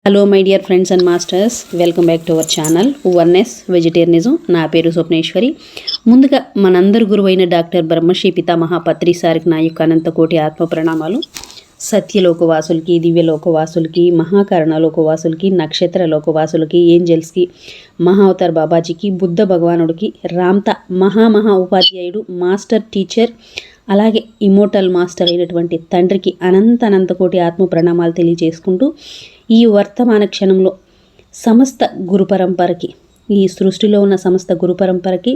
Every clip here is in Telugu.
Hello my dear friends and masters, welcome back to our channel oneness vegetarianism. నా పేరు స్వప్నేశ్వరి. ముందుగా మనందరి గురువైన డాక్టర్ బ్రహ్మశ్రీ పితామహ పత్రి సారికి నా యొక్క అనంతకోటి ఆత్మ ప్రణామాలు. సత్యలోకవాసులకి, దివ్యలోకవాసులకి, మహాకరణలోకవాసులకి, నక్షత్ర లోకవాసులకి, ఏంజల్స్కి, మహావతార్ బాబాజీకి, బుద్ధ భగవానుడికి, రామ్త మహా ఉపాధ్యాయుడు, మాస్టర్ టీచర్, అలాగే ఇమోటల్ మాస్టర్ అయినటువంటి తండ్రికి అనంత కోటి ఆత్మ ప్రణామాలు తెలియజేసుకుంటూ, ఈ వర్తమాన క్షణంలో సమస్త గురు పరంపరకి, ఈ సృష్టిలో ఉన్న సమస్త గురు పరంపరకి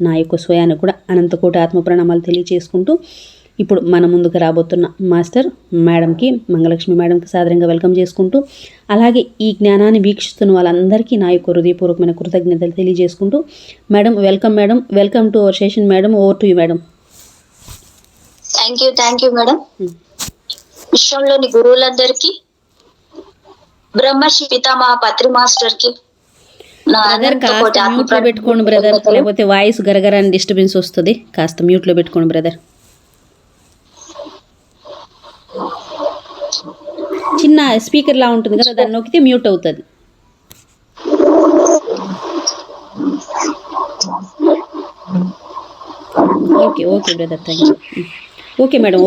నా యొక్క స్వయాన్ని కూడా అనంతకోటి ఆత్మ ప్రణామాలు తెలియజేసుకుంటూ, ఇప్పుడు మన ముందుకు రాబోతున్న మాస్టర్ మేడంకి, మంగళలక్ష్మి మేడంకి సాదరంగా వెల్కమ్ చేసుకుంటూ, అలాగే ఈ జ్ఞానాన్ని వీక్షిస్తున్న వాళ్ళందరికీ నా యొక్క హృదయపూర్వకమైన కృతజ్ఞతలు తెలియజేసుకుంటూ, madam welcome to our session madam. Over to you madam. Thank you madam. విశ్వంలోని గురువులందరికీ, బ్రహ్మశ్రీ పితామహ పత్రి మాస్టర్ కి మ్యూట్ లో పెట్టుకోండి బ్రదర్, లేకపోతే వాయిస్ గరగరాని డిస్టర్బెన్స్ వస్తుంది. కాస్త మ్యూట్ లో పెట్టుకోండి బ్రదర్. చిన్న స్పీకర్ లా ఉంటుంది కదా, దాన్ని నొక్కితే మ్యూట్ అవుతుంది. Okay brother, thank you. Okay madam.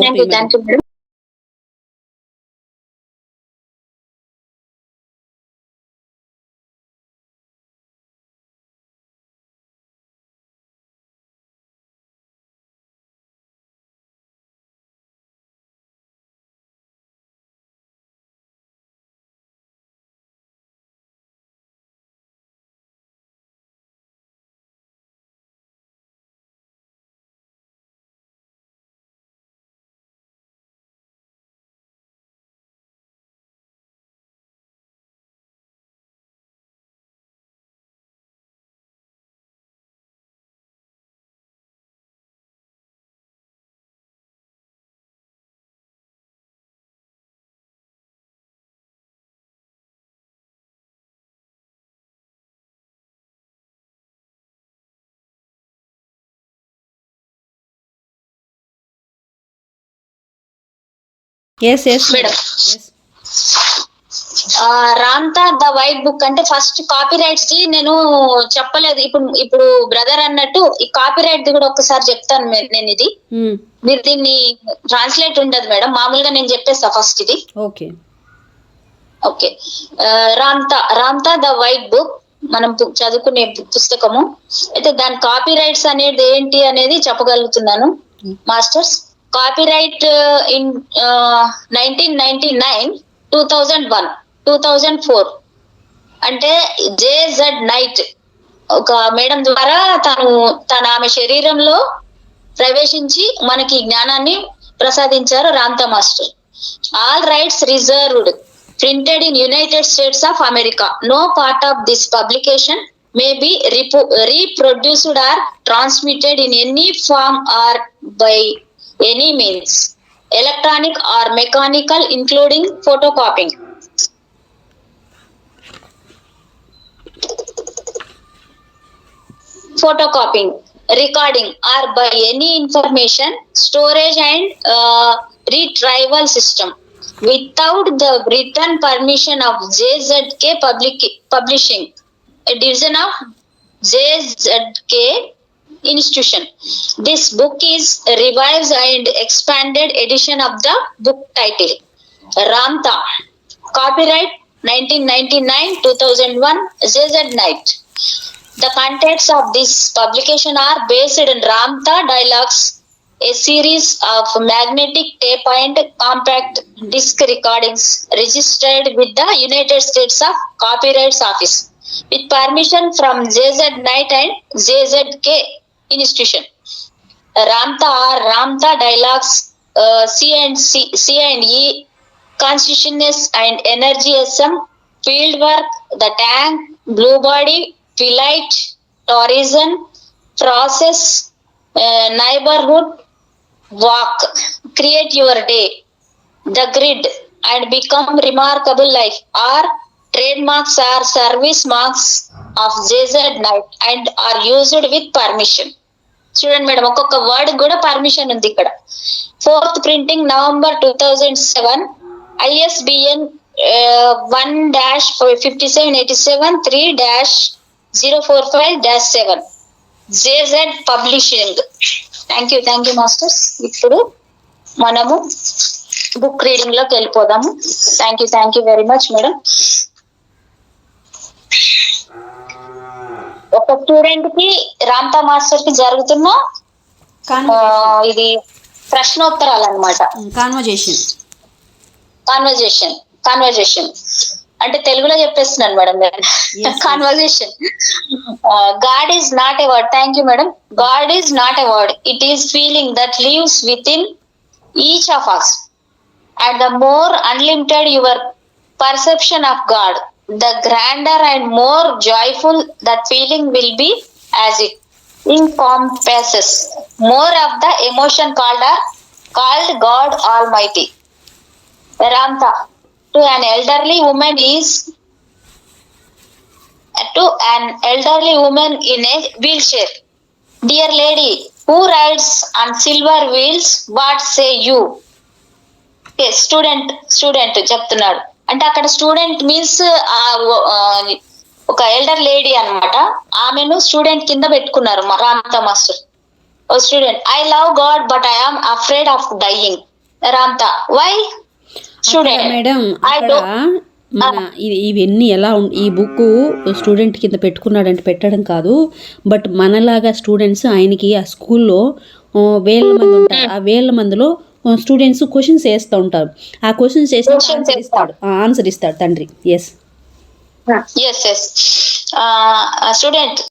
Ramtha the white book అంటే ఫస్ట్ కాపీ రైట్స్ కి నేను చెప్పలేదు. ఇప్పుడు బ్రదర్ అన్నట్టు ఈ కాపీ రైట్ ది కూడా ఒక్కసారి చెప్తాను నేను. ఇది మీరు దీన్ని ట్రాన్స్లేట్ ఉండదు మేడం, మామూలుగా నేను చెప్పేస్తా ఫస్ట్ ఇది. Okay. Ramtha the white book మనం చదువుకునే పుస్తకము అయితే దాని కాపీ రైట్స్ అనేది ఏంటి అనేది చెప్పగలుగుతున్నాను మాస్టర్స్. కాపీరైట్ ఇన్ 1999, 2001, 2004 అంటే జేజెడ్ నైట్ ఒక మేడం ద్వారా ఆమె శరీరంలో ప్రవేశించి మనకి జ్ఞానాన్ని ప్రసాదించారు Ramtha master. All rights reserved, printed in United States of America. No part of this publication may be reproduced or transmitted in any form or by any means, electronic or mechanical, including photocopying, recording, or by any information storage and retrieval system without the written permission of JZK Publishing, a division of JZK Institution. This book is a revised and expanded edition of the book title Ramta. Copyright 1999, 2001, JZ Knight. The contents of this publication are based on Ramta Dialogues, a series of magnetic tape and compact disc recordings registered with the United States of Copyrights Office with permission from JZ Knight and JZK Institution. Ramta Dialogues, C&E, Consciousness and Energy SM, Fieldwork, The Tank, Blue Body, Twilight, Tourism, Process, Neighborhood, Walk, Create Your Day, The Grid, and Become Remarkable Life are trademarks or service marks of JZ Knight and are used with permission. చూడండి మేడం, ఒక్కొక్క వర్డ్ కూడా పర్మిషన్ ఉంది ఇక్కడ. 4th printing November 2007, ISBN 1 dash 5787 3 dash 045 dash 7 JZ publishing. Thank you masters. ఇప్పుడు మనము బుక్ రీడింగ్ లోకి వెళ్ళిపోదాము. Thank you very much madam. ఒక స్టూడెంట్ కి రామ్తా మాస్టర్ కి జరుగుతున్న ఇది ప్రశ్నోత్తరాలు అన్నమాట. కాన్వర్జేషన్ కాన్వర్జేషన్ అంటే తెలుగులో చెప్పేస్తున్నాను మేడం నేను. Conversation. God is not a word. Thank you madam. God is not a word, it is feeling that lives within each of us. And the more unlimited your perception of God, the grander and more joyful that feeling will be, as it encompasses more of the emotion called God Almighty. Ramta, to an elderly woman in a wheelchair. Dear lady, who rides on silver wheels, what say you? Student చెప్తున్నాడు. అంటే అక్కడ స్టూడెంట్ మీన్స్ ఒక ఎల్డర్ లేడీ అన్నమాట. ఆమెను స్టూడెంట్ కింద పెట్టుకున్నారు Ramtha master. O student, I love God but I am afraid of dying. Ramtha, why? Student, madam I అక్కడ డోంట్. మన ఇవన్నీ ఎలా ఈ బుక్ స్టూడెంట్ కింద పెట్టుకున్నాడంటే పెట్టడం కాదు, బట్ మనలాగా స్టూడెంట్స్ ఆయనకి ఆ స్కూల్లో వేల మంది ఉంటారు. ఆ వేల మందిలో స్టూడెంట్స్ క్వశ్చన్స్ వేస్తూ ఉంటారు. ఆ క్వశ్చన్స్ వేస్తే ఆన్సర్ ఇస్తాడు తండ్రి. Yes student,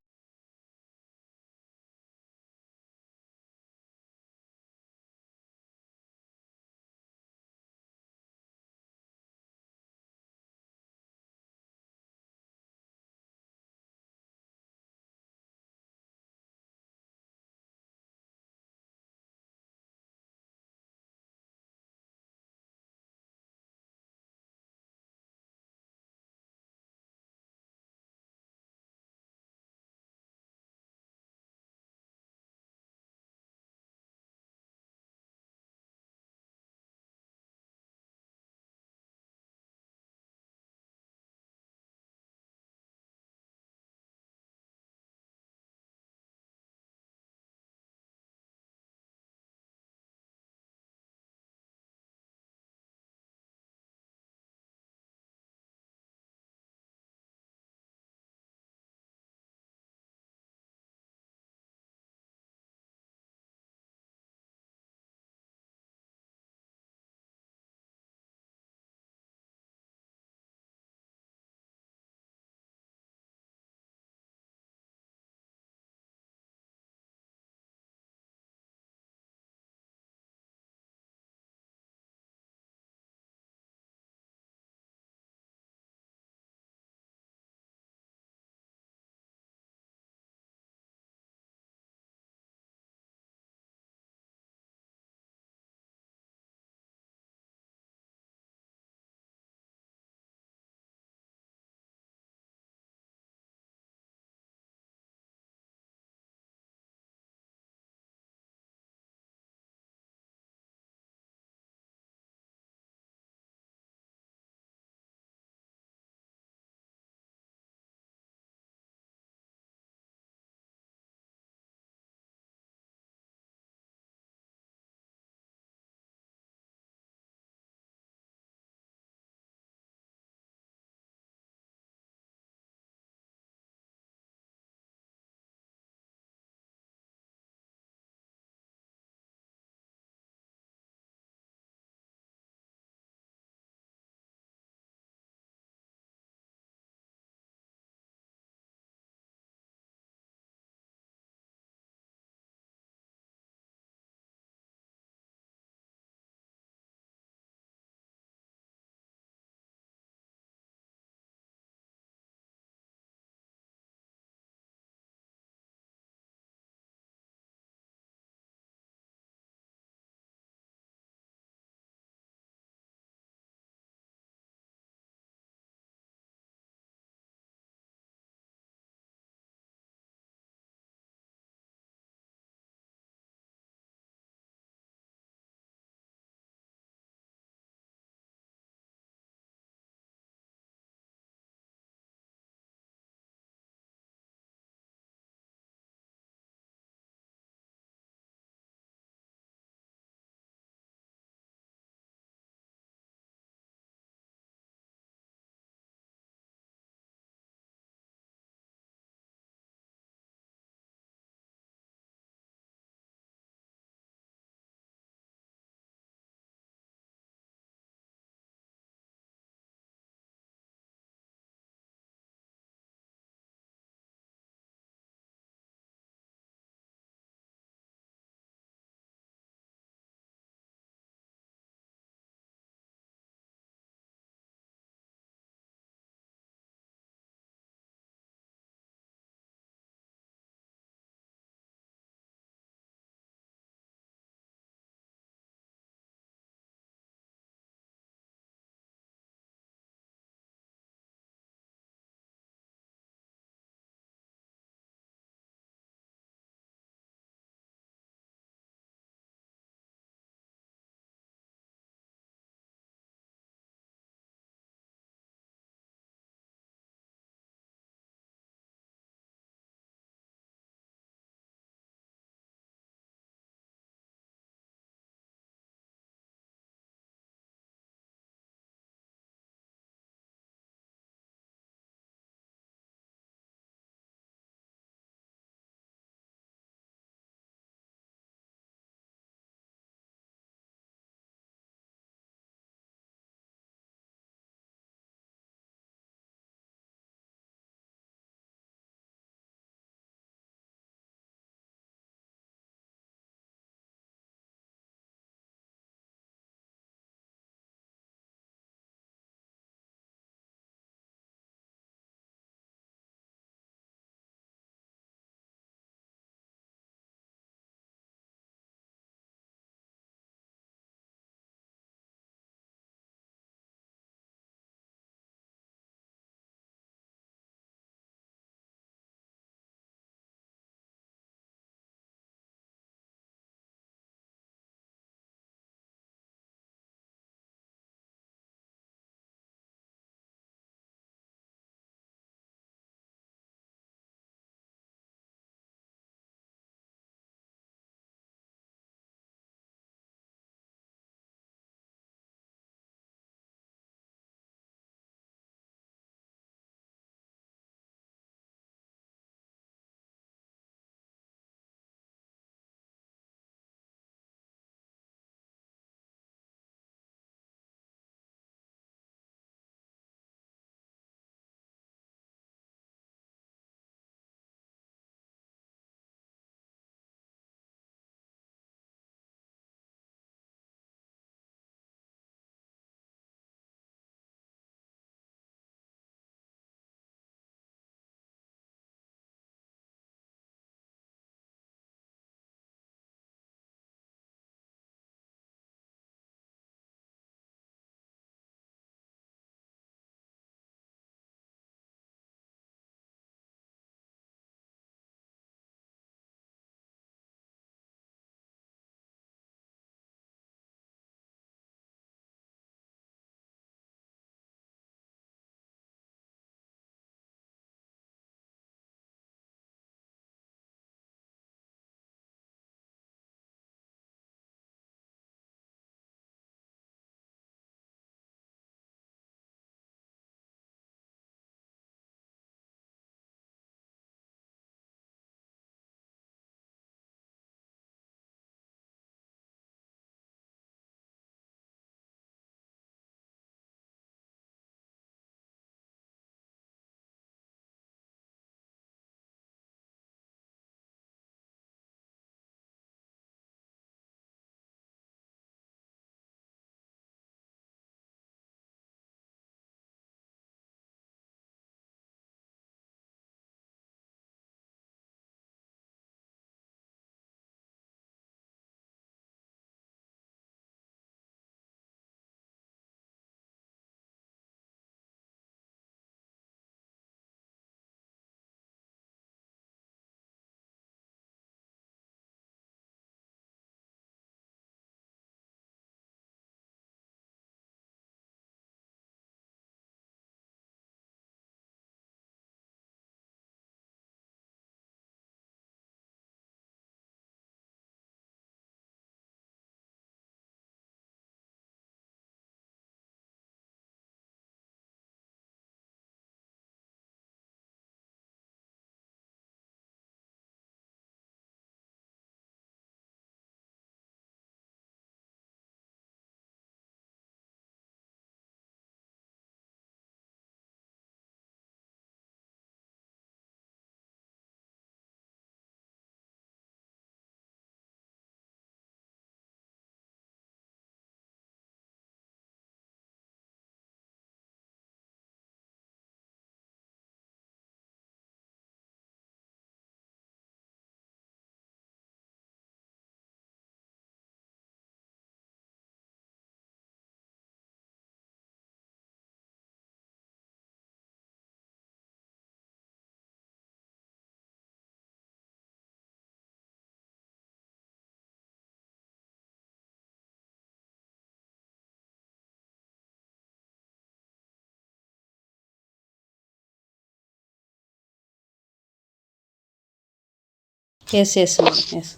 yes yes yes.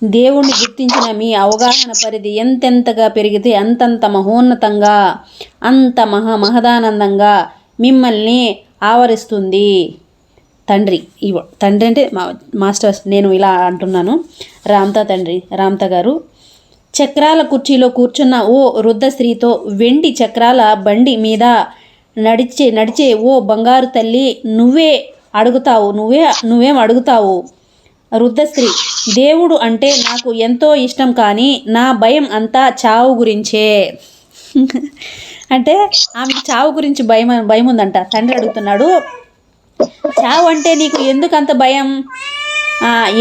దేవుణ్ణి గుర్తించిన మీ అవగాహన పరిధి ఎంతెంతగా పెరిగితే అంతంత మహోన్నతంగా, అంత మహదానందంగా మిమ్మల్ని ఆవరిస్తుంది. తండ్రి తండ్రి అంటే మాస్టర్స్, నేను ఇలా అంటున్నాను, రామ్తా గారు చక్రాల కుర్చీలో కూర్చున్న ఓ వృద్ధ స్త్రీతో వెండి చక్రాల బండి మీద నడిచే ఓ బంగారు తల్లి, నువ్వేం అడుగుతావు? వృద్ధ స్త్రీ: దేవుడు అంటే నాకు ఎంతో ఇష్టం, కానీ నా భయం అంతా చావు గురించే. అంటే ఆమెకి చావు గురించి భయం ఉందంట. తండ్రి అడుగుతున్నాడు, చావు అంటే నీకు ఎందుకు అంత భయం?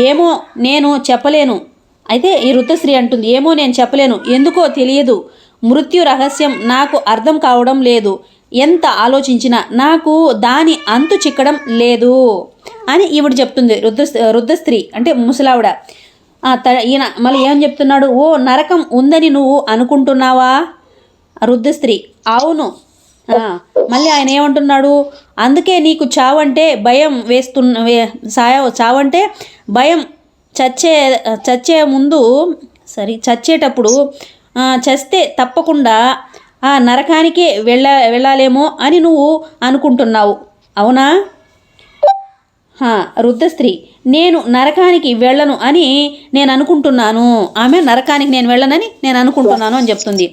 ఏమో నేను చెప్పలేను. అయితే ఈ వృద్ధశ్రీ అంటుంది, ఏమో నేను చెప్పలేను, ఎందుకో తెలియదు. మృత్యు రహస్యం నాకు అర్థం కావడం లేదు. ఎంత ఆలోచించినా నాకు దాని అంతు చిక్కడం లేదు అని ఈవిడ చెప్తుంది. వృద్ధస్త్రీ అంటే ముసలావిడ. ఈయన మళ్ళీ ఏమని చెప్తున్నాడు? ఓ నరకం ఉందని నువ్వు అనుకుంటున్నావా? వృద్ధస్త్రీ: అవును. మళ్ళీ ఆయన ఏమంటున్నాడు? అందుకే నీకు చావంటే భయం చావంటే భయం. చచ్చేటప్పుడు చస్తే తప్పకుండా ఆ నరకానికే వెళ్ళాలేమో అని నువ్వు అనుకుంటున్నావు, అవునా? వృద్ధస్త్రీ: నేను నరకానికి వెళ్ళను అని నేను అనుకుంటున్నాను. ఆమె నరకానికి నేను వెళ్ళనని నేను అనుకుంటున్నాను అని చెప్తుంది.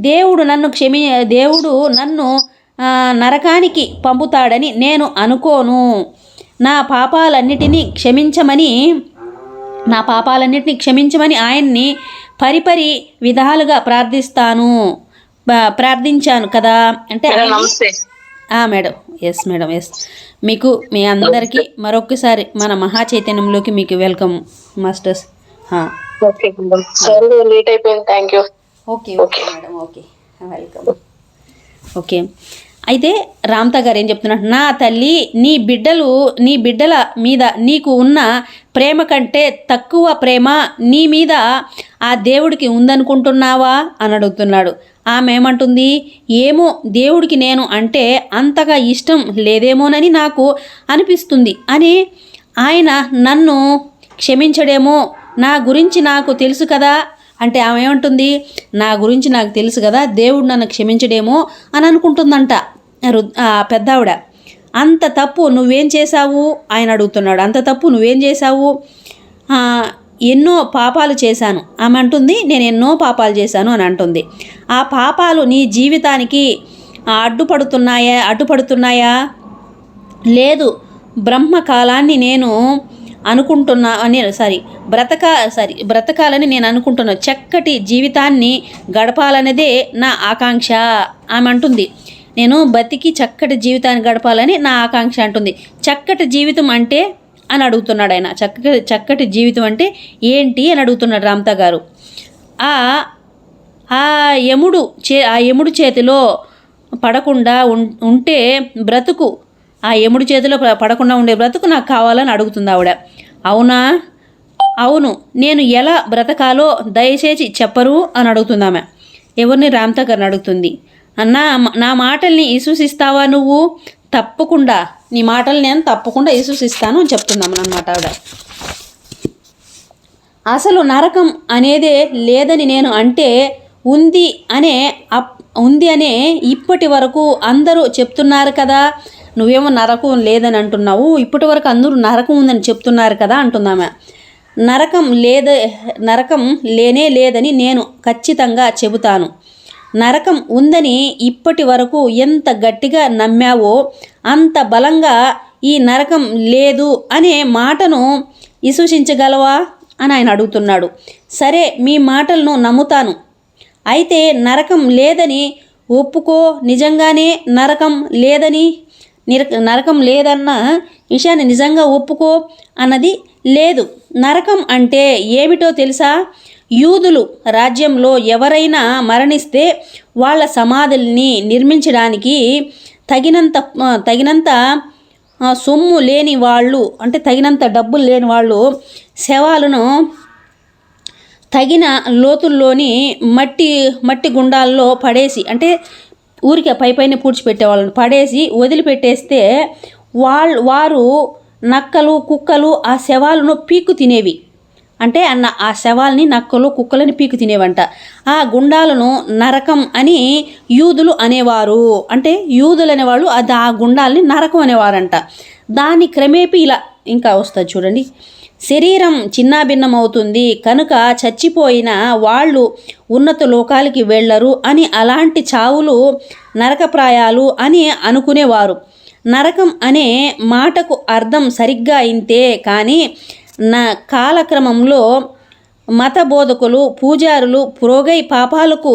దేవుడు నన్ను నరకానికి పంపుతాడని నేను అనుకోను. నా పాపాలన్నిటినీ క్షమించమని ఆయన్ని పరిపరి విధాలుగా ప్రార్థించాను కదా. అంటే మేడం, ఎస్ మేడం, ఎస్. మీకు మీ అందరికీ మరొకసారి మన మహా చైతన్యంలోకి మీకు welcome masters. Okay madam, okay, welcome. Okay, అయితే రామ్తా గారు ఏం చెప్తున్నారు? నా తల్లి, నీ బిడ్డల మీద నీకు ఉన్న ప్రేమ కంటే తక్కువ ప్రేమ నీ మీద ఆ దేవుడికి ఉందనుకుంటున్నావా అని అడుగుతున్నాడు. ఆమె ఏమంటుంది? ఏమో, దేవుడికి నేను అంటే అంతగా ఇష్టం లేదేమోనని నాకు అనిపిస్తుంది అని. ఆయన నన్ను క్షమించడేమో, నా గురించి నాకు తెలుసు కదా అంటే ఆమె ఏమంటుంది? నా గురించి నాకు తెలుసు కదా, దేవుడు నన్ను క్షమించడేమో అని అనుకుంటుందంట పెద్దావిడ. అంత తప్పు నువ్వేం చేశావు ఆయన అడుగుతున్నాడు. అంత తప్పు నువ్వేం చేశావు? ఎన్నో పాపాలు చేశాను ఆమె అంటుంది. నేను ఎన్నో పాపాలు చేశాను అని అంటుంది. ఆ పాపాలు నీ జీవితానికి అడ్డుపడుతున్నాయా? లేదు. బ్రహ్మకాలాన్ని నేను బ్రతకాలని నేను అనుకుంటున్నాను. చక్కటి జీవితాన్ని గడపాలనేదే నా ఆకాంక్ష ఆమె అంటుంది. నేను బతికి చక్కటి జీవితాన్ని గడపాలని నా ఆకాంక్ష అంటుంది. చక్కటి జీవితం అంటే అని అడుగుతున్నాడు ఆయన. చక్కటి జీవితం అంటే ఏంటి అని అడుగుతున్నాడు రామ్తా గారు. ఆ యముడు చేతిలో పడకుండా ఉంటే బ్రతుకు, ఆ యముడి చేతిలో పడకుండా ఉండే బ్రతుకు నాకు కావాలని అడుగుతుంది ఆవిడ. అవునా? అవును. నేను ఎలా బ్రతకాలో దయచేసి చెప్పరు అని అడుగుతుంది ఆమె. ఎవరిని? రామ్తా గారిని అడుగుతుంది. నా మాటల్ని విశ్వసిస్తావా నువ్వు? తప్పకుండా నీ మాటలు నేను తప్పకుండా విశ్వసిస్తాను అని చెప్తున్నాము అన్నమాట ఆవిడ. అసలు నరకం అనేదే లేదని నేను అంటే ఉంది అనే ఇప్పటి వరకు అందరూ చెప్తున్నారు కదా. నువ్వేమో నరకం లేదని అంటున్నావు, ఇప్పటి వరకు అందరూ నరకం ఉందని చెప్తున్నారు కదా అంటున్నామే. నరకం లేనే లేదని నేను ఖచ్చితంగా చెబుతాను. నరకం ఉందని ఇప్పటి వరకు ఎంత గట్టిగా నమ్మావో అంత బలంగా ఈ నరకం లేదు అనే మాటను విశ్వసించగలవా అని ఆయన అడుగుతున్నాడు. సరే, మీ మాటలను నమ్ముతాను. అయితే నరకం లేదని ఒప్పుకో. నిజంగానే నరకం లేదన్న విషయాన్ని నిజంగా ఒప్పుకో అన్నది లేదు. నరకం అంటే ఏమిటో తెలుసా? యూదులు రాజ్యంలో ఎవరైనా మరణిస్తే వాళ్ళ సమాధుల్ని నిర్మించడానికి తగినంత సొమ్ము లేని వాళ్ళు, అంటే తగినంత డబ్బులు లేని వాళ్ళు శవాలను తగిన లోతుల్లోని మట్టి గుండాల్లో పడేసి, అంటే ఊరికే పైన పూడ్చిపెట్టే వాళ్ళని పడేసి వదిలిపెట్టేస్తే వారు నక్కలు కుక్కలు ఆ శవాలను పీక్కు తినేవి. అంటే ఆ శవాల్ని నక్కలు కుక్కలని పీకు తినేవంట. ఆ గుండాలను నరకం అని యూదులు అనేవారు. అంటే యూదులు అనేవాళ్ళు ఆ గుండాలని నరకం అనేవారంట. దాని క్రమేపీ ఇలా ఇంకా వస్తుంది చూడండి. శరీరం చిన్నాభిన్నమవుతుంది కనుక చచ్చిపోయిన వాళ్ళు ఉన్నత లోకాలకి వెళ్ళరు అని, అలాంటి చావులు నరకప్రాయాలు అని అనుకునేవారు. నరకం అనే మాటకు అర్థం సరిగ్గా ఇంతే. కానీ కాలక్రమంలో మత బోధకులు, పూజారులు పురోగై పాపాలకు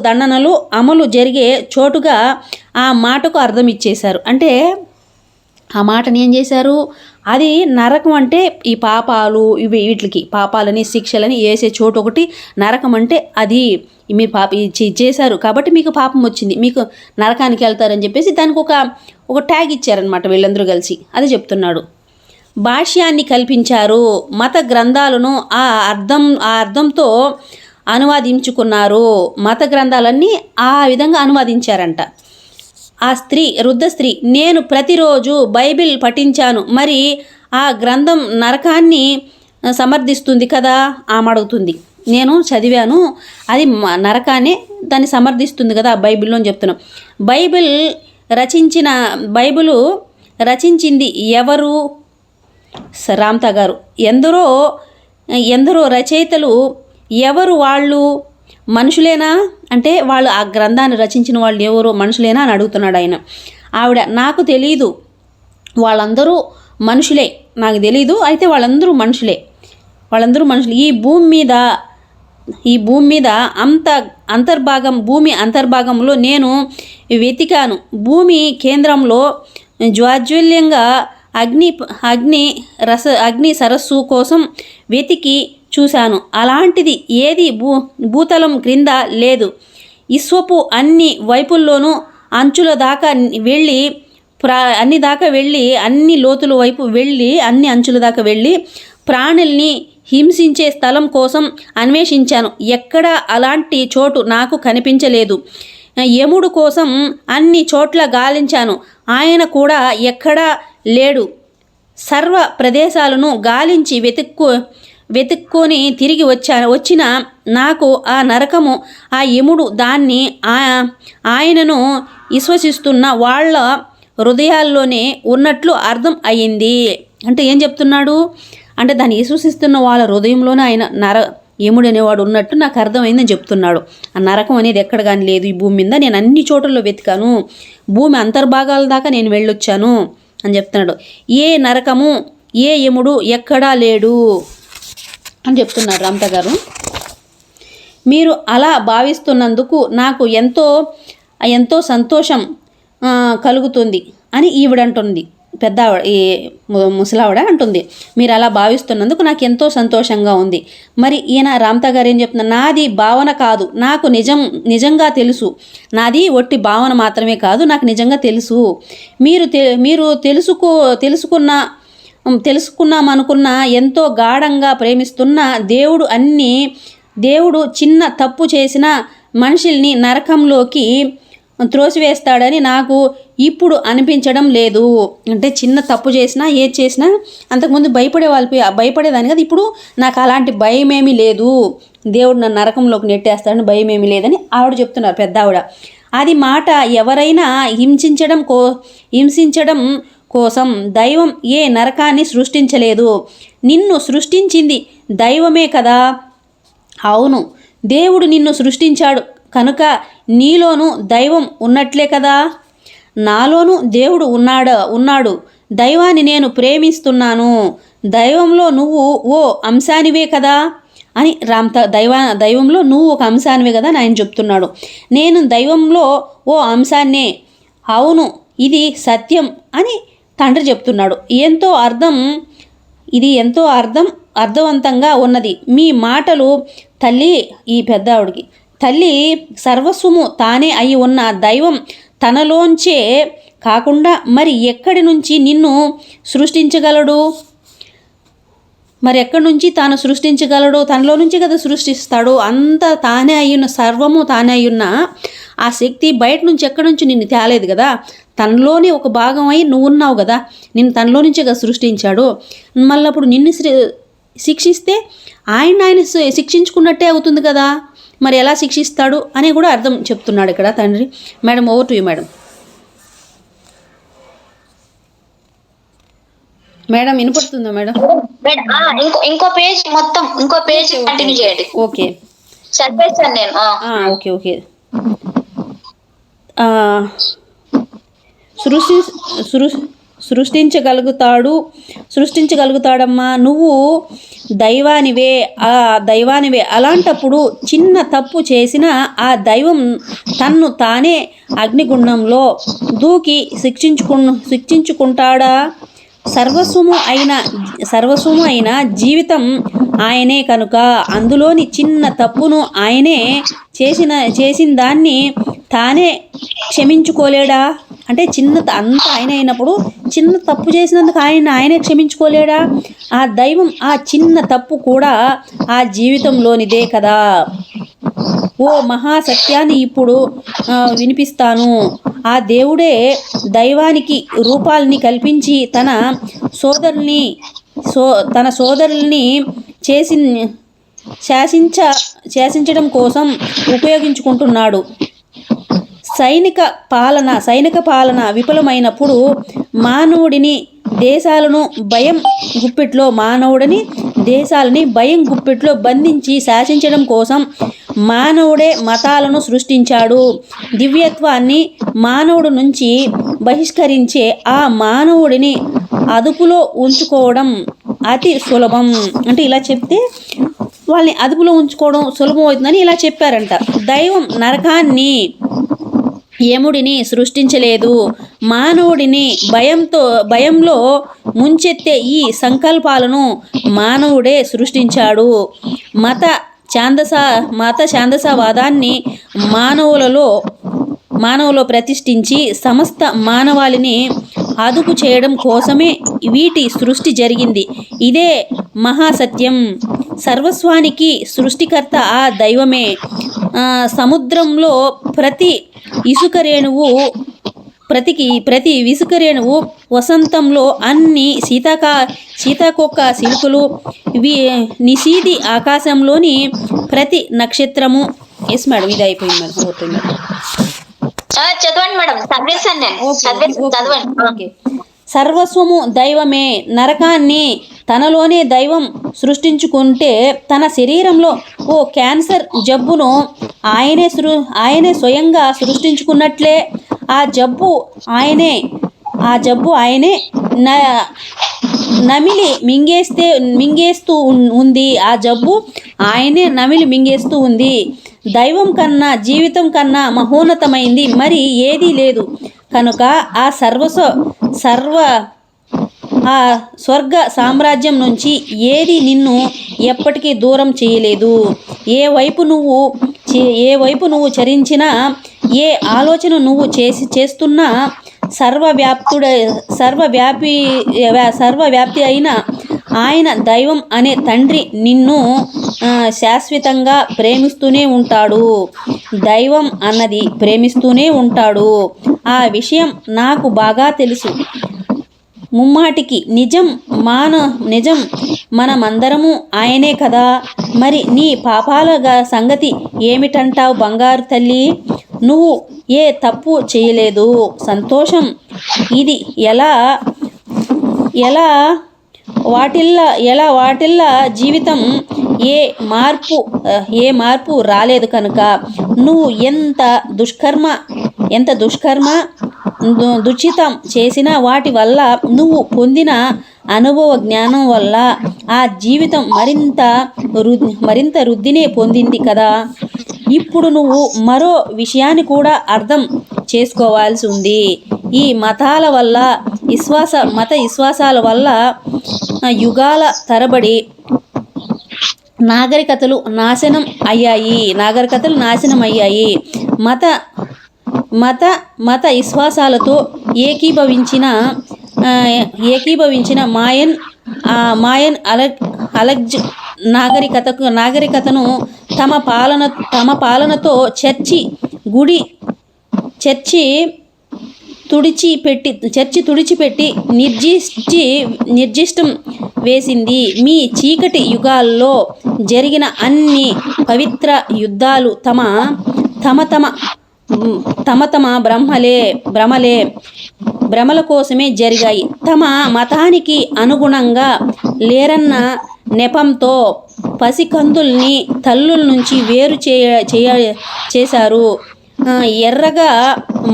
దండనలు అమలు జరిగే చోటుగా ఆ మాటకు అర్థం ఇచ్చేశారు. అంటే ఆ మాటని ఏం చేశారు, అది నరకం అంటే ఈ పాపాలు వీటికి పాపాలని శిక్షలని వేసే చోటు ఒకటి నరకం అంటే అది మీరు చేశారు కాబట్టి మీకు పాపం వచ్చింది, మీకు నరకానికి వెళ్తారని చెప్పేసి దానికి ఒక ట్యాగ్ ఇచ్చారనమాట వీళ్ళందరూ కలిసి. అది చెప్తున్నాడు. భాష్యాన్ని కల్పించారు. మత గ్రంథాలను ఆ అర్థంతో అనువాదించుకున్నారు. మత గ్రంథాలన్నీ ఆ విధంగా అనువాదించారంట. ఆ వృద్ధ స్త్రీ, నేను ప్రతిరోజు బైబిల్ పఠించాను, మరి ఆ గ్రంథం నరకాన్ని సమర్థిస్తుంది కదా ఆమె అడుగుతుంది. నేను చదివాను, అది నరకాన్ని దాన్ని సమర్థిస్తుంది కదా ఆ బైబిల్లో అని చెప్తున్నాం. బైబిల్ రచించింది ఎవరు? రామ్తా గారు. ఎందరో రచయితలు, ఎవరు వాళ్ళు? మనుషులేనా? అంటే వాళ్ళు ఆ గ్రంథాన్ని రచించిన వాళ్ళు ఎవరో మనుషులేనా అని అడుగుతున్నాడు ఆయన. ఆవిడ, నాకు తెలీదు, వాళ్ళందరూ మనుషులే, నాకు తెలీదు, అయితే వాళ్ళందరూ మనుషులే. ఈ భూమి మీద భూమి అంతర్భాగంలో నేను వెతికాను. భూమి కేంద్రంలో జ్వాజ్వల్యంగా అగ్ని సరస్సు కోసం వెతికి చూశాను. అలాంటిది ఏది భూతలం క్రింద లేదు. విశ్వపు అన్ని వైపుల్లోనూ అంచుల దాకా వెళ్ళి అన్ని లోతుల వైపు వెళ్ళి అన్ని అంచుల దాకా వెళ్ళి ప్రాణుల్ని హింసించే స్థలం కోసం అన్వేషించాను. ఎక్కడా అలాంటి చోటు నాకు కనిపించలేదు. యముడు కోసం అన్ని చోట్ల గాలించాను, ఆయన కూడా ఎక్కడా లేడు. సర్వ ప్రదేశాలను గాలించి వెతుక్కొని తిరిగి వచ్చిన నాకు ఆ నరకము, ఆ యముడు దాన్ని ఆయనను విశ్వసిస్తున్న వాళ్ళ హృదయాల్లోనే ఉన్నట్లు అర్థం అయ్యింది. అంటే ఏం చెప్తున్నాడు అంటే, దాన్ని విశ్వసిస్తున్న వాళ్ళ హృదయంలోనే ఆయన యముడు అనేవాడు ఉన్నట్టు నాకు అర్థమైందని చెప్తున్నాడు. ఆ నరకం అనేది ఎక్కడ కానీ లేదు ఈ భూమి మీద, నేను అన్ని చోట్లలో వెతికాను, భూమి అంతర్భాగాల దాకా నేను వెళ్ళొచ్చాను అని చెప్తున్నాడు. ఏ నరకము, ఏ యముడు ఎక్కడా లేడు అని చెప్తున్నారు రామ్తా గారు. మీరు అలా భావిస్తున్నందుకు నాకు ఎంతో సంతోషం కలుగుతుంది అని ఈవిడంటుంది. పెద్ద ఈ ముసలావిడ అంటుంది, మీరు అలా భావిస్తున్నందుకు నాకు ఎంతో సంతోషంగా ఉంది. మరి ఈయన రామ్తా గారు ఏం చెప్తున్నారు, నాది భావన కాదు, నాకు నిజంగా తెలుసు. నాది ఒట్టి భావన మాత్రమే కాదు, నాకు నిజంగా తెలుసు. మీరు తెలుసుకున్నామనుకున్న ఎంతో గాఢంగా ప్రేమిస్తున్న దేవుడు చిన్న తప్పు చేసిన మనుషుల్ని నరకంలోకి త్రోసివేస్తాడని నాకు ఇప్పుడు అనిపించడం లేదు. అంటే చిన్న తప్పు చేసినా ఏది చేసినా అంతకుముందు భయపడేదాన్ని కదా, ఇప్పుడు నాకు అలాంటి భయం ఏమీ లేదు, దేవుడు నన్ను నరకంలోకి నెట్టేస్తాడని భయం ఏమీ లేదని ఆవిడ చెప్తున్నారు, పెద్ద ఆవిడ. అది మాట. ఎవరైనా హింసించడం కోసం దైవం ఏ నరకాన్ని సృష్టించలేదు, నిన్ను సృష్టించింది దైవమే కదా. అవును, దేవుడు నిన్ను సృష్టించాడు కనుక నీలోనూ దైవం ఉన్నట్లే కదా. నాలోనూ దేవుడు ఉన్నాడు. దైవాన్ని నేను ప్రేమిస్తున్నాను. దైవంలో నువ్వు ఓ అంశానివే కదా అని దైవంలో నువ్వు ఒక అంశానివే కదా అని ఆయన చెప్తున్నాడు. నేను దైవంలో ఓ అంశాన్నే. అవును, ఇది సత్యం అని తండ్రి చెప్తున్నాడు. ఇది ఎంతో అర్థవంతంగా ఉన్నది మీ మాటలు తల్లి. ఈ పెద్ద ఆవిడికి, తల్లి సర్వస్వము తానే అయి ఉన్న దైవం తనలోంచే కాకుండా మరి ఎక్కడి నుంచి నిన్ను సృష్టించగలడు? మరి ఎక్కడి నుంచి తాను సృష్టించగలడు? తనలో నుంచి కదా సృష్టిస్తాడు. అంతా తానే అయ్యున్న, సర్వము తానే అయ్యున్న ఆ శక్తి బయట నుంచి ఎక్కడి నుంచి నిన్ను తేలేదు కదా, తనలోనే ఒక భాగం అయి నువ్వు ఉన్నావు కదా, నిన్ను తనలో నుంచే కదా సృష్టించాడు. మళ్ళీ అప్పుడు నిన్ను శిక్షిస్తే ఆయన శిక్షించుకున్నట్టే అవుతుంది కదా, మరి ఎలా శిక్షిస్తాడు అని కూడా అర్థం చెప్తున్నాడు ఇక్కడ తండ్రి. Madam, over to you madam. Madam వినపడుతుందా మేడం? ఇంకో పేజ్ మొత్తం ఇంకో పేజ్ కంటిన్యూ చేయండి. ఓకే, చదివేశాను నేను. Okay okay. సృష్టించగలుగుతాడమ్మా, నువ్వు దైవానివే. అలాంటప్పుడు చిన్న తప్పు చేసిన ఆ దైవం తన్ను తానే అగ్నిగుండంలో దూకి శిక్షించుకుంటాడా? సర్వస్వము అయిన జీవితం ఆయనే కనుక అందులోని చిన్న తప్పును ఆయనే చేసిన దాన్ని తానే క్షమించుకోలేడా? అంటే అంత ఆయన అయినప్పుడు చిన్న తప్పు చేసినందుకు ఆయనే క్షమించుకోలేడా? ఆ దైవం ఆ చిన్న తప్పు కూడా ఆ జీవితంలోనిదే కదా. ఓ మహాసత్యాన్ని ఇప్పుడు వినిపిస్తాను. ఆ దేవుడే దైవానికి రూపాలని కల్పించి తన సోదరుల్ని శాసించడం కోసం ఉపయోగించుకుంటున్నాడు. సైనిక పాలన విఫలమైనప్పుడు మానవుడిని దేశాలను భయం గుప్పిట్లో బంధించి శాసించడం కోసం మానవుడే మతాలను సృష్టించాడు. దివ్యత్వాన్ని మానవుడు నుంచి బహిష్కరించే ఆ మానవుడిని అదుపులో ఉంచుకోవడం అతి సులభం. అంటే ఇలా చెప్తే వాళ్ళని అదుపులో ఉంచుకోవడం సులభం అవుతుందని ఇలా చెప్పారంట. దైవం నరకాన్ని, యముడిని సృష్టించలేదు. మానవుడిని భయంలో ముంచెత్తే ఈ సంకల్పాలను మానవుడే సృష్టించాడు. మత ఛాందసవాదాన్ని మానవులో ప్రతిష్ఠించి సమస్త మానవాళిని అదుపు చేయడం కోసమే వీటి సృష్టి జరిగింది. ఇదే మహాసత్యం. సర్వస్వానికి సృష్టికర్త ఆ దైవమే. సముద్రంలో ప్రతి ఇసుక రేణువు వసంతంలో అన్ని సీతాకోక సిలుకలు, నిశీది ఆకాశంలోని ప్రతి నక్షత్రము. ఎస్ మేడం, ఇది అయిపోయింది మేడం. ఓకే మేడం, చదవండి మేడం. చదవండి. సర్వస్వము దైవమే. నరకాన్ని తనలోనే దైవం సృష్టించుకుంటే తన శరీరంలో ఓ క్యాన్సర్ జబ్బును ఆయనే స్వయంగా సృష్టించుకున్నట్లే. ఆ జబ్బు ఆయనే నమిలి మింగేస్తూ ఉంది. ఆ జబ్బు ఆయనే నమిలి మింగేస్తూ ఉంది. దైవం కన్నా జీవితం కన్నా మహోన్నతమైంది మరి ఏదీ లేదు కనుక ఆ స్వర్గ సామ్రాజ్యం నుంచి ఏది నిన్ను ఎప్పటికీ దూరం చేయలేదు. ఏ వైపు నువ్వు చరించినా, ఏ ఆలోచన నువ్వు చేస్తున్నా సర్వవ్యాపి అయిన ఆయన దైవం అనే తండ్రి నిన్ను శాశ్వతంగా ప్రేమిస్తూనే ఉంటాడు. దైవం అన్నది ప్రేమిస్తూనే ఉంటాడు. ఆ విషయం నాకు బాగా తెలుసు. ముమ్మాటికి నిజం మనమందరము ఆయనే కదా. మరి నీ పాపాల సంగతి ఏమిటంటావు బంగారు తల్లి? నువ్వు ఏ తప్పు చేయలేదు. సంతోషం. ఇది ఎలా వాటిల్లా జీవితం ఏ మార్పు రాలేదు కనుక నువ్వు ఎంత దుశ్చితం చేసినా వాటి వల్ల నువ్వు పొందిన అనుభవ జ్ఞానం వల్ల ఆ జీవితం మరింత వృద్ధినే పొందింది కదా. ఇప్పుడు నువ్వు మరో విషయాన్ని కూడా అర్థం చేసుకోవాల్సి ఉంది. ఈ మత విశ్వాసాల వల్ల యుగాల తరబడి నాగరికతలు నాశనం అయ్యాయి. మత విశ్వాసాలతో ఏకీభవించిన మాయన్ అలెగ్జ్ నాగరికతను తమ పాలనతో చర్చి, గుడి చర్చి తుడిచిపెట్టి నిర్దిష్టం వేసింది. మీ చీకటి యుగాల్లో జరిగిన అన్ని పవిత్ర యుద్ధాలు తమ భ్రమల కోసమే జరిగాయి. తమ మతానికి అనుగుణంగా లేరన్న నెపంతో పసికందుల్ని తల్లుల నుంచి వేరు చేశారు. ఎర్రగా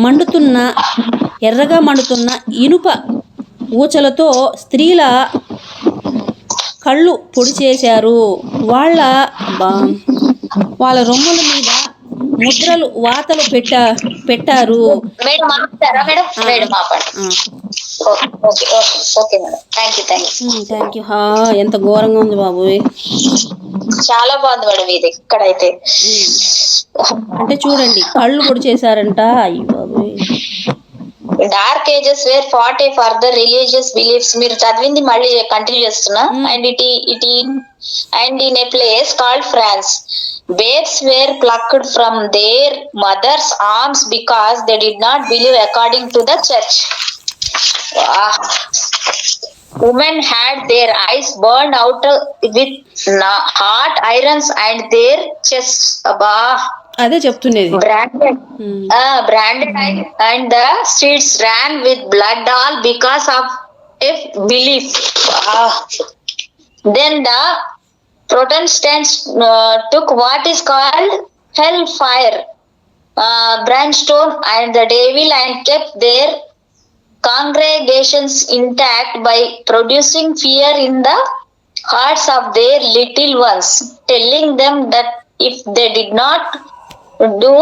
మండుతున్న ఇనుప ఊచలతో స్త్రీల కళ్ళు పొడి చేశారు. వాళ్ళ రొమ్ముల మీద ముద్రలు వాతలు పెట్టారు. మేడం ఆపుతారా మేడం? మేడం ఆపండి. Okay okay okay madam. Thank you. Thank you. ఎంత ఘోరంగా ఉంది బాబు. చాలా బాగుంది మేడం ఇది ఇక్కడైతే. అంటే చూడండి, కళ్ళు పొడి చేశారంట. అయ్యి బాబు. Dark ages where fought a further religious beliefs. మీరు చదివింది మళ్ళీ కంటిన్యూ చేస్తున్నా. And in a place called France, babes were plucked from their mothers' arms because they did not believe according to the church. Women had their eyes burned out with hot irons and their chests అదే చెప్తున్నది. branded and the streets ran with blood all because of a belief. Then the Protestants took what is called hellfire, brimstone and the devil and kept their congregations intact by producing fear in the hearts of their little ones, telling them that if they did not do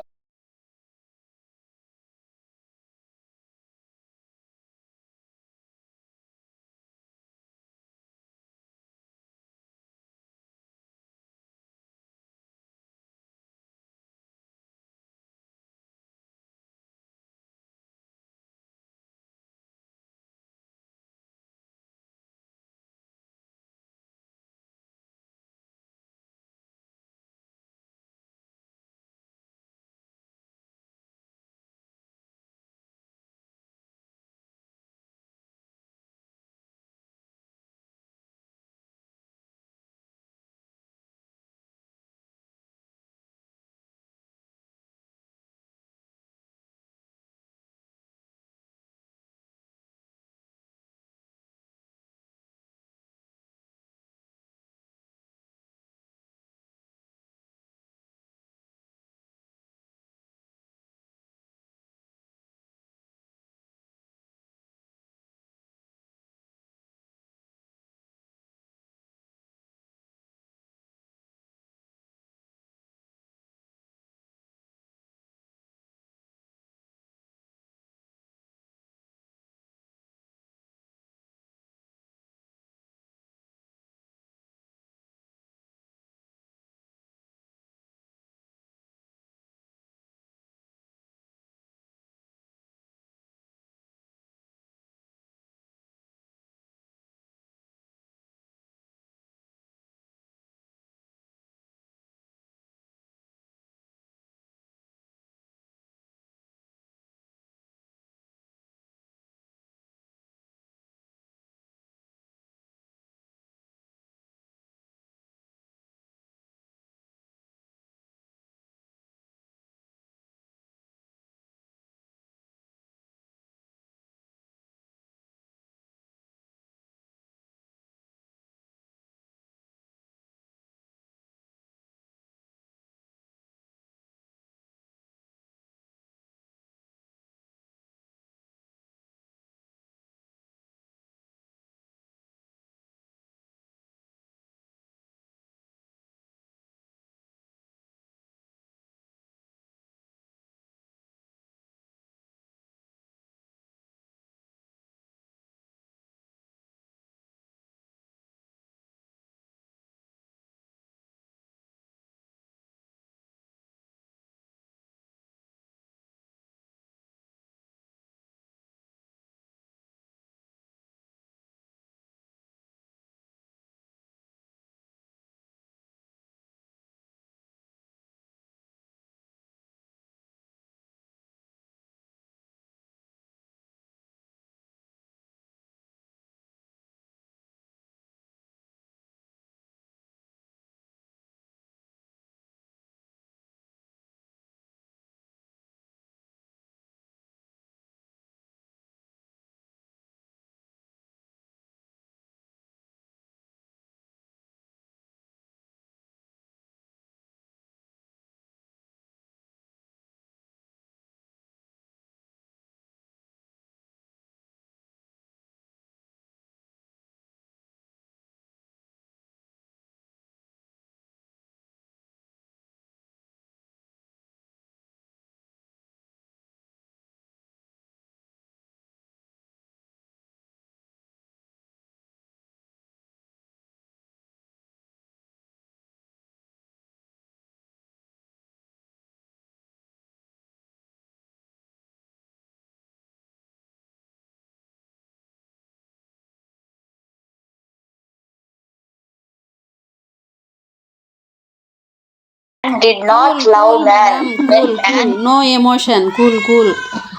did not love man. Cool cool, no emotion, cool cool,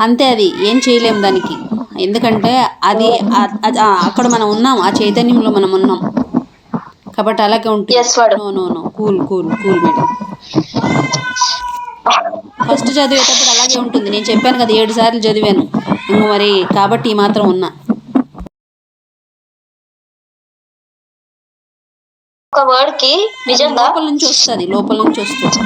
అంతే. అది ఏం చేయలేం దానికి, ఎందుకంటే అది అక్కడ మనం ఉన్నాం, ఆ చైతన్యంలో మనం ఉన్నాం కాబట్టి అలాగే ఉంటుంది. Yes, madam. No no no, cool cool cool madam. First చదివేటప్పుడు అలాగే ఉంటుంది. నేను చెప్పాను కదా 7 సార్లు చదివాను ఇంక మరి, కాబట్టి ఈ మాత్రం ఉన్నా. ఒక వర్డ్ కి నిజంగా లోపల నుంచి వస్తుంది, లోపల నుంచి వస్తుంది.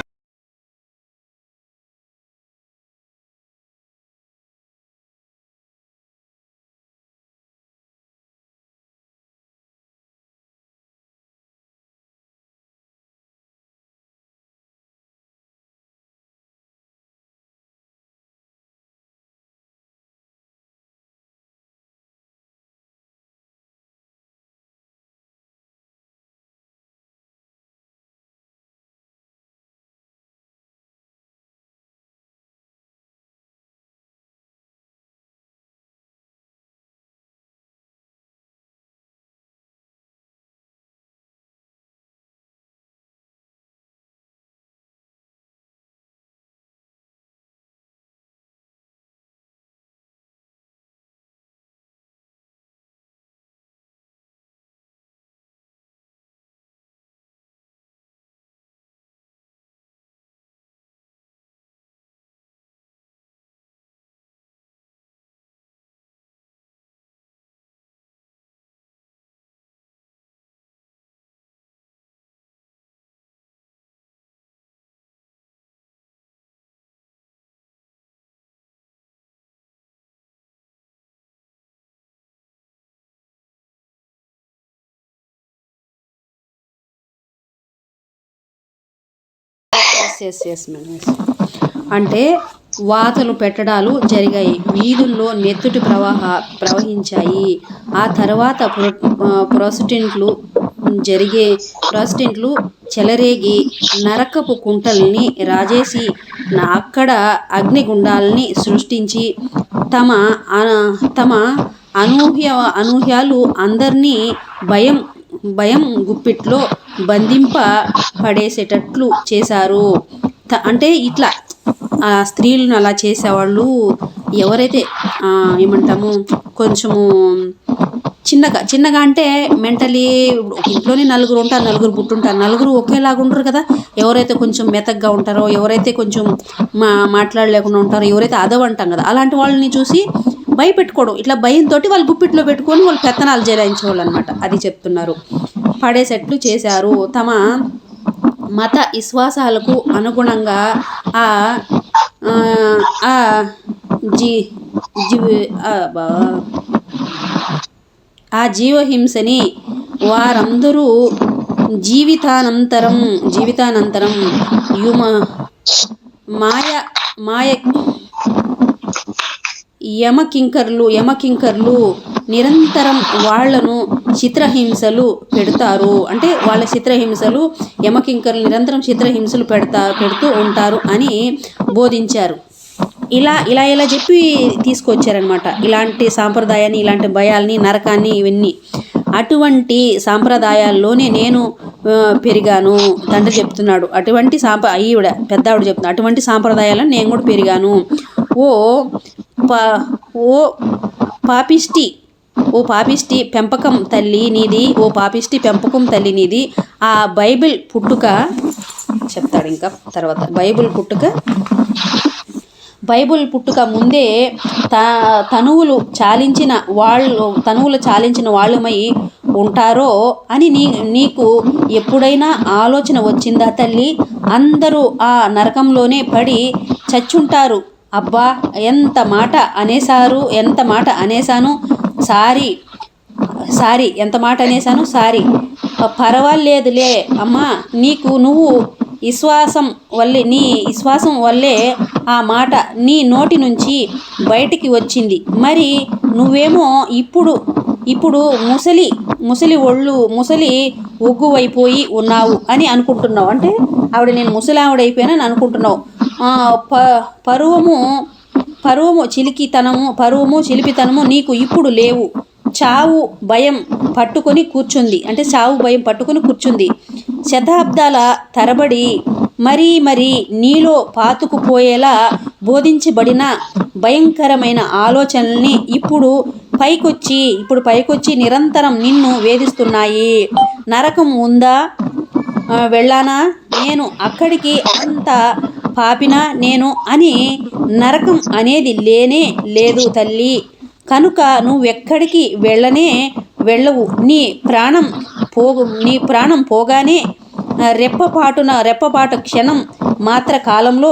Yes madam, yes. అంటే వాతలు పెట్టడాలు జరిగాయి, వీధుల్లో నెత్తుటి ప్రవహించాయి. ఆ తర్వాత ప్రాసిడెంట్లు చెలరేగి నరకపు కుంటల్ని రాజేసి అక్కడ అగ్నిగుండాల్ని సృష్టించి తమ అనూహ్యాలు అందరినీ భయం గుప్పిట్లో బంధింప పడేసేటట్లు చేశారు. అంటే ఇట్లా ఆ స్త్రీలను అలా చేసేవాళ్ళు ఎవరైతే ఏమంటాము కొంచెము చిన్నగా అంటే మెంటలీ, ఇంట్లోనే నలుగురు ఉంటారు, నలుగురు పుట్టుంటారు, నలుగురు ఒకేలాగా ఉండరు కదా. ఎవరైతే కొంచెం మెతగ్గా ఉంటారో, ఎవరైతే కొంచెం మాట్లాడలేకుండా ఉంటారో, ఎవరైతే అదవంటాం కదా, అలాంటి వాళ్ళని చూసి భయపెట్టుకోవడం, ఇట్లా భయంతో వాళ్ళు గుప్పిట్లో పెట్టుకొని వాళ్ళు పెత్తనాలు జలాయించేవాళ్ళు అనమాట. అది చెప్తున్నారు. పడేసేట్లు చేశారు. తమ మత విశ్వాసాలకు అనుగుణంగా ఆ జీవహింసని వారందరూ జీవితానంతరం మాయ యమకింకర్లు నిరంతరం వాళ్లను చిత్రహింసలు పెడతారు. అంటే వాళ్ళ చిత్రహింసలు, యమకింకర్లు నిరంతరం చిత్రహింసలు పెడుతూ ఉంటారు అని బోధించారు. ఇలా చెప్పి తీసుకొచ్చారనమాట. ఇలాంటి సాంప్రదాయాన్ని, ఇలాంటి భయాల్ని, నరకాన్ని, ఇవన్నీ. అటువంటి సాంప్రదాయాల్లోనే నేను పెరిగాను, తండ్రి చెప్తున్నాడు. అటువంటి ఈవిడ పెద్దావిడ చెప్తున్నాడు, అటువంటి సాంప్రదాయాలను నేను కూడా పెరిగాను. ఓ పాపిష్టి పెంపకం తల్లి నీది, ఓ పాపిష్టి పెంపకం తల్లి నీది. ఆ బైబిల్ పుట్టుక చెప్తాడు ఇంకా తర్వాత. బైబిల్ పుట్టుక ముందే తనువులు చాలించిన వాళ్ళమై ఉంటారో అని నీకు ఎప్పుడైనా ఆలోచన వచ్చిందా తల్లి? అందరూ ఆ నరకంలోనే పడి చచ్చుంటారు. అబ్బా, ఎంత మాట అనేశాను, సారీ, ఎంత మాట అనేశాను, సారీ. పర్వాలేదులే అమ్మా, నీ విశ్వాసం వల్లే ఆ మాట నీ నోటి నుంచి బయటికి వచ్చింది. మరి నువ్వేమో ఇప్పుడు ముసలి ఒగ్గువైపోయి ఉన్నావు అని అనుకుంటున్నావు. అంటే ఆవిడ నేను ముసలావిడైపోయానని అనుకుంటున్నావు. పరువము చిలిపితనము నీకు ఇప్పుడు లేవు. చావు భయం పట్టుకొని కూర్చుంది. శతాబ్దాల తరబడి మరీ నీలో పాతుకుపోయేలా బోధించబడిన భయంకరమైన ఆలోచనల్ని ఇప్పుడు పైకొచ్చి నిరంతరం నిన్ను వేధిస్తున్నాయి. నరకం ఉందా, వెళ్ళానా నేను అక్కడికి, అంత పాపినా నేను అని? నరకం అనేది లేనే లేదు తల్లి. కనుక నువ్వెక్కడికి వెళ్ళవు. నీ ప్రాణం పోగానే రెప్పపాటు క్షణం మాత్ర కాలంలో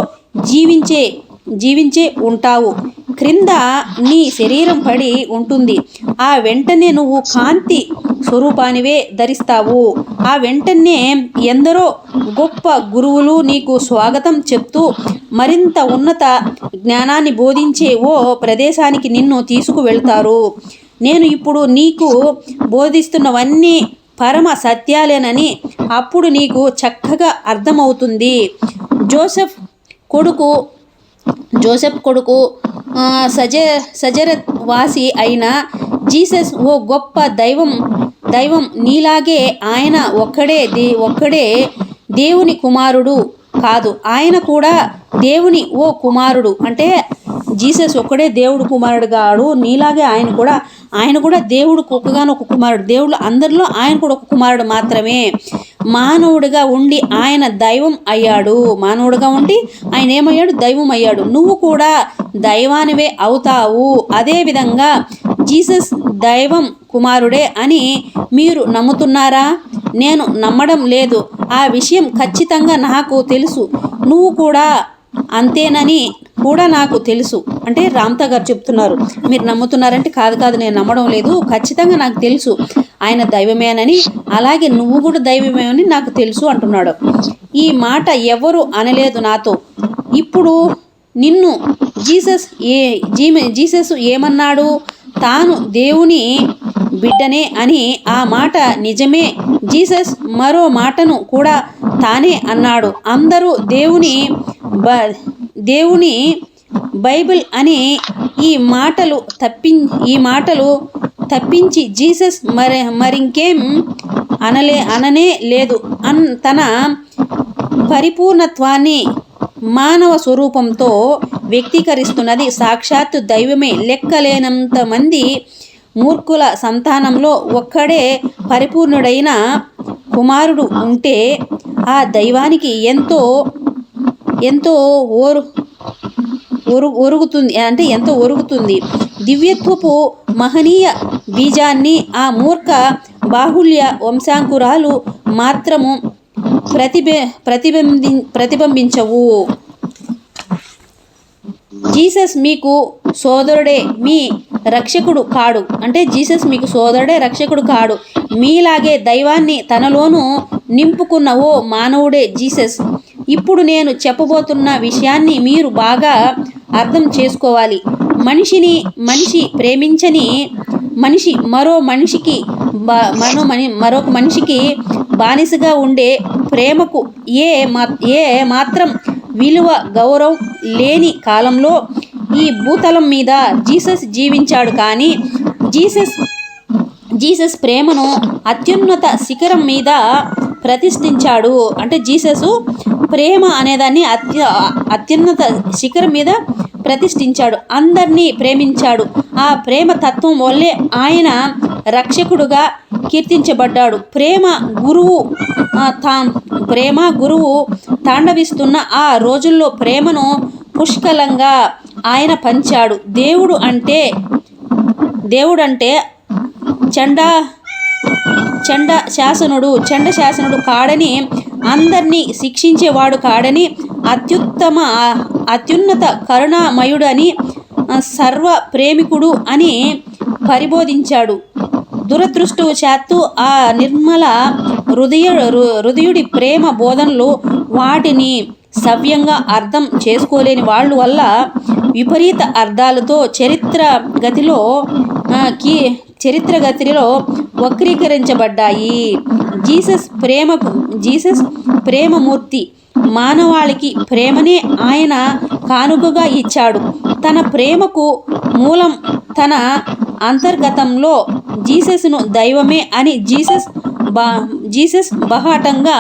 జీవించే ఉంటావు. క్రింద నీ శరీరం పడి ఉంటుంది. ఆ వెంటనే నువ్వు కాంతి స్వరూపానివే ధరిస్తావు. ఆ వెంటనే ఎందరో గొప్ప గురువులు నీకు స్వాగతం చెప్తూ మరింత ఉన్నత జ్ఞానాన్ని బోధించే ఓ ప్రదేశానికి నిన్ను తీసుకువెళ్తారు. నేను ఇప్పుడు నీకు బోధిస్తున్నవన్నీ పరమ సత్యాలేనని అప్పుడు నీకు చక్కగా అర్థమవుతుంది. జోసెఫ్ కొడుకు సజరత్ వాసి అయిన జీసస్ ఓ గొప్ప దైవం. నీలాగే ఆయన ఒక్కడే దేవుని కుమారుడు కాదు, ఆయన కూడా దేవుని ఓ కుమారుడు. అంటే జీసస్ ఒక్కడే దేవుడు కుమారుడు కాడు, నీలాగే ఆయన కూడా దేవుడు ఒక్కగానొక కుమారుడు. దేవుడు అందరిలో ఆయన కూడా ఒక కుమారుడు మాత్రమే. మానవుడిగా ఉండి ఆయన దైవం అయ్యాడు. మానవుడిగా ఉండి ఆయన ఏమయ్యాడు? దైవం అయ్యాడు. నువ్వు కూడా దైవానివే అవుతావు. అదేవిధంగా జీసస్ దైవం కుమారుడే అని మీరు నమ్ముతున్నారా? నేను నమ్మడం లేదు. ఆ విషయం ఖచ్చితంగా నాకు తెలుసు. నువ్వు కూడా అంతేనని కూడా నాకు తెలుసు. అంటే రామ్తా గారు చెప్తున్నారు. మీరు నమ్ముతున్నారంటే కాదు, నేను నమ్మడం లేదు, ఖచ్చితంగా నాకు తెలుసు ఆయన దైవమేనని, అలాగే నువ్వు కూడా దైవమేనని నాకు తెలుసు అంటున్నాడు. ఈ మాట ఎవరు అనలేదు నాతో. ఇప్పుడు నిన్ను జీసస్ ఏమన్నాడు? తాను దేవుని బిడ్డనే అని. ఆ మాట నిజమే. జీసస్ మరో మాటను కూడా తానే అన్నాడు. అందరూ దేవుని బైబిల్ అని ఈ మాటలు తప్పించి జీసస్ మరింకేం అననే లేదు. తన పరిపూర్ణత్వాన్ని మానవ స్వరూపంతో వ్యక్తీకరిస్తున్నది సాక్షాత్తు దైవమే. లెక్కలేనంత మంది మూర్ఖుల సంతానంలో ఒక్కడే పరిపూర్ణుడైన కుమారుడు ఉంటే ఆ దైవానికి ఎంతో ఒరుగుతుంది. దివ్యత్వపు మహనీయ బీజాన్ని ఆ మూర్ఖ బాహుళ్య వంశాంకురాలు మాత్రము ప్రతిబింబించవు. జీసస్ మీకు సోదరుడే, మీ రక్షకుడు కాడు. అంటే జీసస్ మీకు సోదరుడే, రక్షకుడు కాడు. మీలాగే దైవాన్ని తనలోనూ నింపుకున్న ఓ మానవుడే జీసస్. ఇప్పుడు నేను చెప్పబోతున్న విషయాన్ని మీరు బాగా అర్థం చేసుకోవాలి. మనిషి ప్రేమించని మనిషి మరొక మనిషికి బానిసగా ఉండే ప్రేమకు ఏ మాత్రం విలువ గౌరవం లేని కాలంలో ఈ భూతలం మీద జీసస్ జీవించాడు. కానీ జీసస్ ప్రేమను అత్యున్నత శిఖరం మీద ప్రతిష్ఠించాడు. అంటే జీసస్ ప్రేమ అనేదాన్ని అత్యున్నత శిఖరం మీద ప్రతిష్ఠించాడు. అందరినీ ప్రేమించాడు. ఆ ప్రేమ తత్వం వల్లే ఆయన రక్షకుడుగా కీర్తించబడ్డాడు. ప్రేమ గురువు తాండవిస్తున్న ఆ రోజుల్లో ప్రేమను పుష్కలంగా ఆయన పంచాడు. దేవుడు అంటే చండ శాసనుడు కాడని, అందరినీ శిక్షించేవాడు కాడని, అత్యున్నత కరుణామయుడని, సర్వ ప్రేమికుడు అని పరిబోధించాడు. దురదృష్టవశాత్తు ఆ నిర్మల హృదయుడి ప్రేమ బోధనలు వాటిని సవ్యంగా అర్థం చేసుకోలేని వాళ్ళ వల్ల విపరీత అర్థాలతో చరిత్ర గతిలో వక్రీకరించబడ్డాయి. జీసస్ ప్రేమమూర్తి. మానవాళికి ప్రేమనే ఆయన కానుకగా ఇచ్చాడు. తన ప్రేమకు మూలం తన అంతర్గతంలో జీసస్ను దైవమే అని జీసస్ బహాటంగా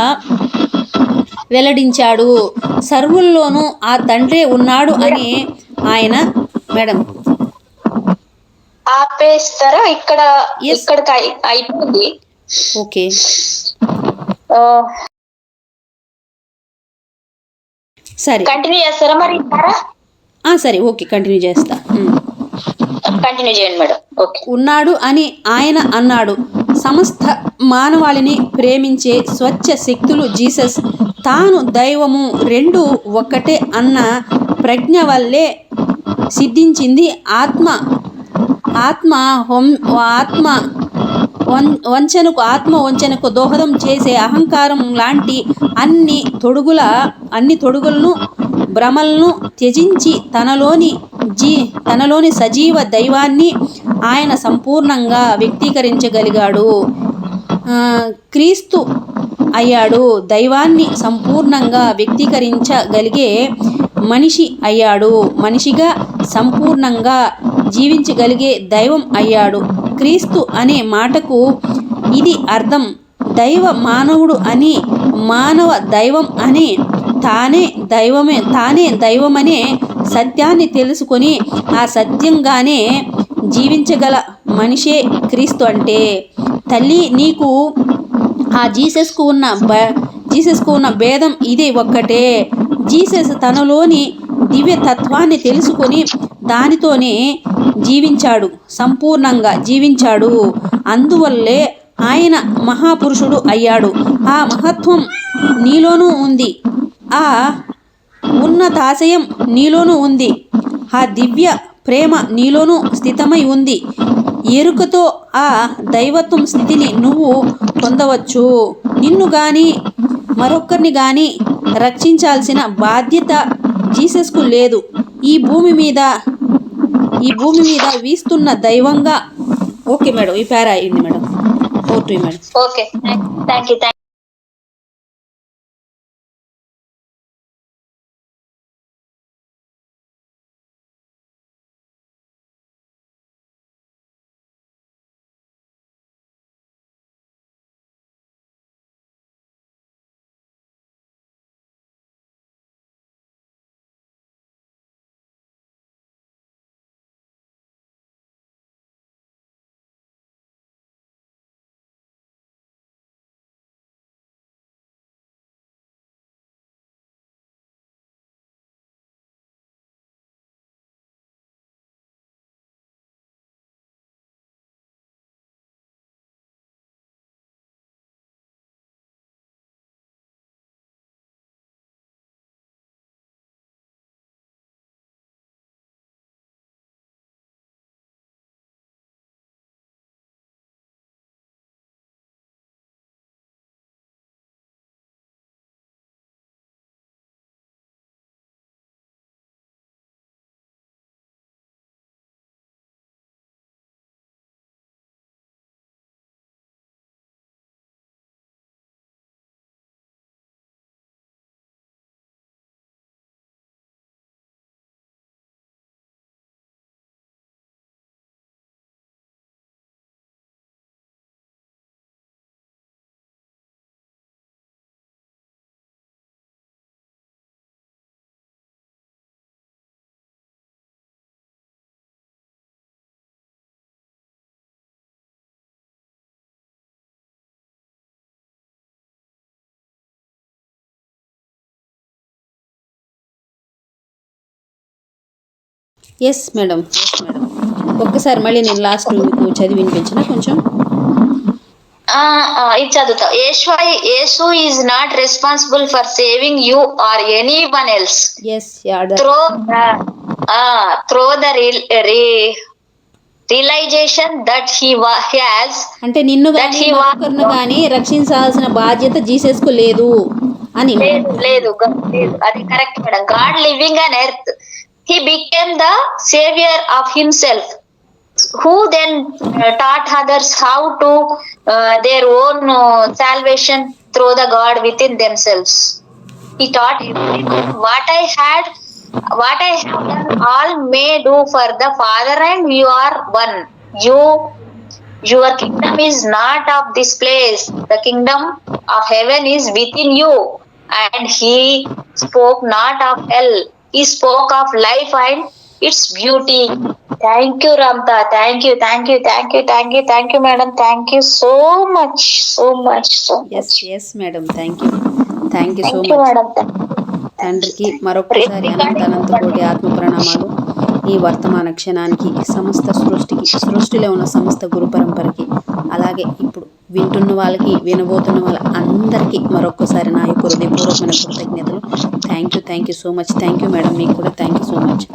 వెల్లడించాడు. సర్వుల్లోనూ ఆ తండ్రే ఉన్నాడు అని ఆయన మేడం ఆపేస్తారా ఇక్కడ? Yes. ఇక్కడికి అయిపోయింది. ఓకే సరే కంటిన్యూ చేస్తారా మరి? సరే ఓకే కంటిన్యూ చేస్తా. కంటిన్యూ చేయండి మేడం. ఓకే. ఉన్నాడు అని ఆయన అన్నాడు. సమస్త మానవాళిని ప్రేమించే స్వచ్ఛ శక్తులు జీసస్ తాను దైవము రెండు ఒక్కటే అన్న ప్రజ్ఞ వల్లే సిద్ధించింది. ఆత్మ వంచనకు దోహదం చేసే అహంకారం లాంటి అన్ని తొడుగులను భ్రమలను త్యజించి తనలోని సజీవ దైవాన్ని ఆయన సంపూర్ణంగా వ్యక్తీకరించగలిగాడు. క్రీస్తు అయ్యాడు. దైవాన్ని సంపూర్ణంగా వ్యక్తీకరించగలిగే మనిషి అయ్యాడు. మనిషిగా సంపూర్ణంగా జీవించగలిగే దైవం అయ్యాడు. క్రీస్తు అనే మాటకు ఇది అర్థం. దైవ మానవుడు అని, మానవ దైవం అని, తానే దైవమనే సత్యాన్ని తెలుసుకొని ఆ సత్యంగానే జీవించగల మనిషే క్రీస్తు అంటే. తల్లి, నీకు ఆ జీసస్కు ఉన్న భేదం ఇదే ఒక్కటే. జీసస్ తనలోని దివ్యతత్వాన్ని తెలుసుకొని దానితోనే జీవించాడు, సంపూర్ణంగా జీవించాడు. అందువల్లే ఆయన మహాపురుషుడు అయ్యాడు. ఆ మహత్వం నీలోనూ ఉంది. ఆ ఉన్నతాశయం నీలోనూ ఉంది. ఆ దివ్య ప్రేమ నీలోనూ స్థితమై ఉంది. ఎరుకతో ఆ దైవత్వం స్థితిని నువ్వు పొందవచ్చు. నిన్ను కానీ మరొక్కరిని కానీ రక్షించాల్సిన బాధ్యత జీసస్కు లేదు. ఈ భూమి మీద వీస్తున్న దైవంగా. ఓకే మేడం, ఈ పేరా అయింది madam. Okay madam. Okay, thank you. Yes madam. ఒక్కసారి మళ్ళీ నేను లాస్ట్ మీకు చదివి వినిపించిన కొంచెం. ఇది చదువుతా. Yesu is not responsible for saving you or anyone else through the realization that he has. అంటే నిన్ను కానీ రక్షించాల్సిన బాధ్యత జీసస్ కు లేదు అని. లేదు, అది correct madam. God living on earth, he became the savior of himself, who then taught others how to their own salvation through the God within themselves. He taught everyone, what I have done all may do for the Father, and you are one. Your kingdom is not of this place. The kingdom of heaven is within you. and he spoke not of hell, he spoke of life and its beauty. Thank you, Ramta. Thank you, thank you, thank you, thank you, thank you, madam. Thank you so much, so much, so yes much. Yes madam, thank you so Thank you, much. madam. తండ్రికి మరొక్కసారి అనంత కోటి ఆత్మ ప్రణామాలు. ఈ వర్తమాన క్షణానికి, సమస్త సృష్టిలో ఉన్న సమస్త గురు పరంపరకి, అలాగే ఇప్పుడు వింటున్న వాళ్ళకి, వినబోతున్న వాళ్ళ అందరికీ మరొక్కసారి నా యొక్క హృదయపూర్వకమైన కృతజ్ఞతలు. Thank you so much. Thank you madam, మీకు కూడా థ్యాంక్ యూ సో మచ్.